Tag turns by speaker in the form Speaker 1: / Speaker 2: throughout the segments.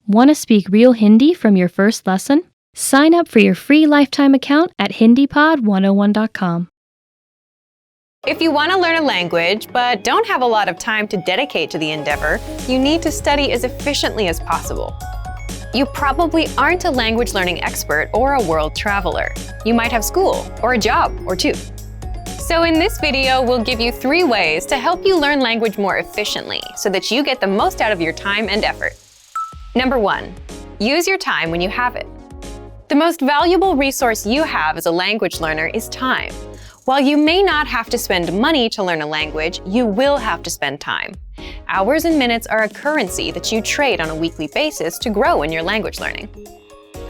Speaker 1: Want to speak real Hindi from your first lesson? Sign up for your free lifetime account at HindiPod101.com.
Speaker 2: If you want to learn a language but don't have a lot of time to dedicate to the endeavor, you need to study as efficiently as possible. You probably aren't a language learning expert or a world traveler. You might have school or a job or two. So in this video, we'll give you 3 ways to help you learn language more efficiently so that you get the most out of your time and effort. Number 1, use your time when you have it. The most valuable resource you have as a language learner is time. While you may not have to spend money to learn a language, you will have to spend time. Hours and minutes are a currency that you trade on a weekly basis to grow in your language learning.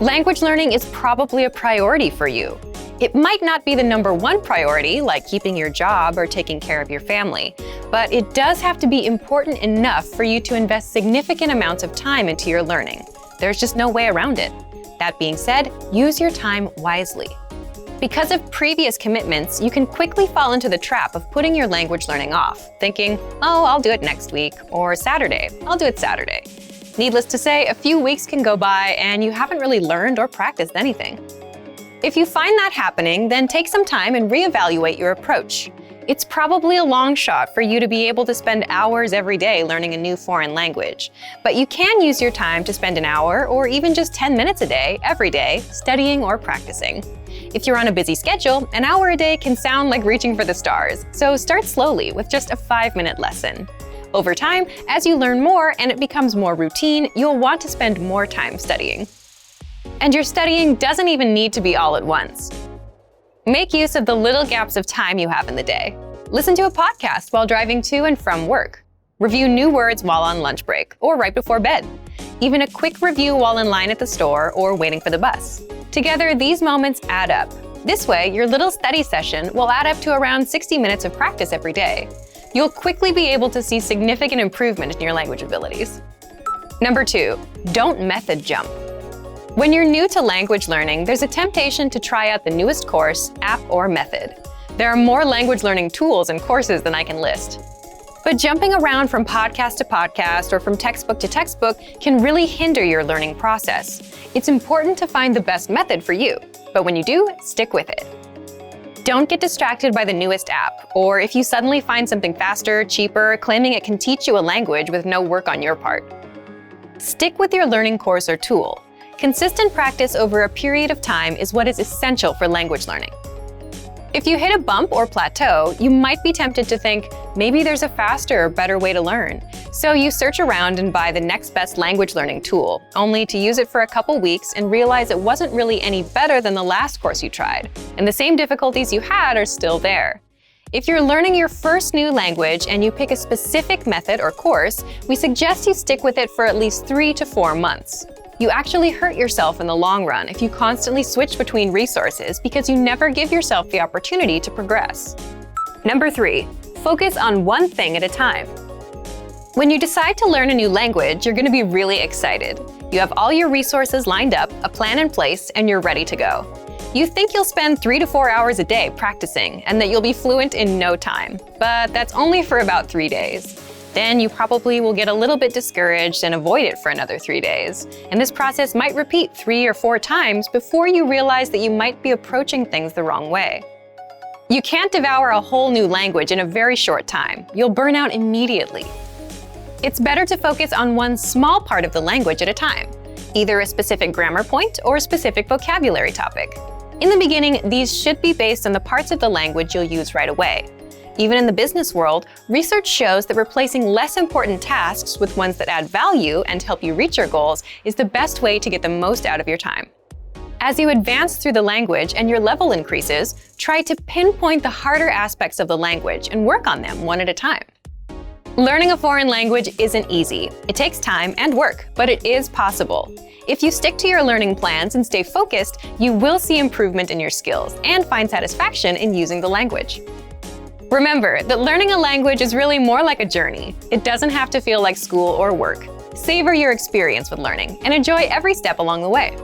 Speaker 2: Language learning is probably a priority for you. It might not be the number 1 priority, like keeping your job or taking care of your family, but it does have to be important enough for you to invest significant amounts of time into your learning. There's just no way around it. That being said, use your time wisely. Because of previous commitments, you can quickly fall into the trap of putting your language learning off, thinking, oh, I'll do it next week, or Saturday, I'll do it Saturday. Needless to say, a few weeks can go by and you haven't really learned or practiced anything. If you find that happening, then take some time and reevaluate your approach. It's probably a long shot for you to be able to spend hours every day learning a new foreign language, but you can use your time to spend an hour or even just 10 minutes a day, every day, studying or practicing. If you're on a busy schedule, an hour a day can sound like reaching for the stars, so start slowly with just a 5-minute lesson. Over time, as you learn more and it becomes more routine, you'll want to spend more time studying. And your studying doesn't even need to be all at once. Make use of the little gaps of time you have in the day. Listen to a podcast while driving to and from work. Review new words while on lunch break or right before bed. Even a quick review while in line at the store or waiting for the bus. Together, these moments add up. This way, your little study session will add up to around 60 minutes of practice every day. You'll quickly be able to see significant improvement in your language abilities. Number 2, don't method jump. When you're new to language learning, there's a temptation to try out the newest course, app, or method. There are more language learning tools and courses than I can list. But jumping around from podcast to podcast or from textbook to textbook can really hinder your learning process. It's important to find the best method for you, but when you do, stick with it. Don't get distracted by the newest app, or if you suddenly find something faster, cheaper, claiming it can teach you a language with no work on your part. Stick with your learning course or tool. Consistent practice over a period of time is what is essential for language learning. If you hit a bump or plateau, you might be tempted to think, maybe there's a faster or better way to learn. So you search around and buy the next best language learning tool, only to use it for a couple weeks and realize it wasn't really any better than the last course you tried, and the same difficulties you had are still there. If you're learning your first new language and you pick a specific method or course, we suggest you stick with it for at least 3 to 4 months. You actually hurt yourself in the long run if you constantly switch between resources because you never give yourself the opportunity to progress. Number 3, focus on one thing at a time. When you decide to learn a new language, you're going to be really excited. You have all your resources lined up, a plan in place, and you're ready to go. You think you'll spend 3 to 4 hours a day practicing and that you'll be fluent in no time, but that's only for about 3 days. Then you probably will get a little bit discouraged and avoid it for another 3 days. And this process might repeat 3 or 4 times before you realize that you might be approaching things the wrong way. You can't devour a whole new language in a very short time. You'll burn out immediately. It's better to focus on one small part of the language at a time, either a specific grammar point or a specific vocabulary topic. In the beginning, these should be based on the parts of the language you'll use right away. Even in the business world, research shows that replacing less important tasks with ones that add value and help you reach your goals is the best way to get the most out of your time. As you advance through the language and your level increases, try to pinpoint the harder aspects of the language and work on them one at a time. Learning a foreign language isn't easy. It takes time and work, but it is possible. If you stick to your learning plans and stay focused, you will see improvement in your skills and find satisfaction in using the language. Remember that learning a language is really more like a journey. It doesn't have to feel like school or work. Savor your experience with learning and enjoy every step along the way.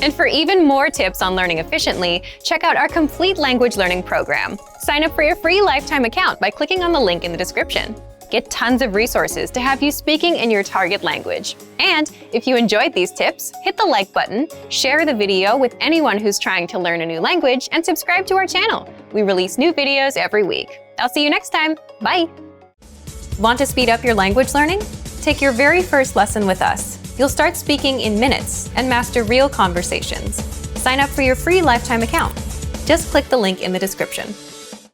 Speaker 2: And for even more tips on learning efficiently, check out our complete language learning program. Sign up for your free lifetime account by clicking on the link in the description. get tons of resources to have you speaking in your target language. And if you enjoyed these tips, hit the like button, share the video with anyone who's trying to learn a new language, and subscribe to our channel. We release new videos every week. I'll see you next time. Bye! Want to speed up your language learning? Take your very first lesson with us. You'll start speaking in minutes and master real conversations. Sign up for your free lifetime account. Just click the link in the description.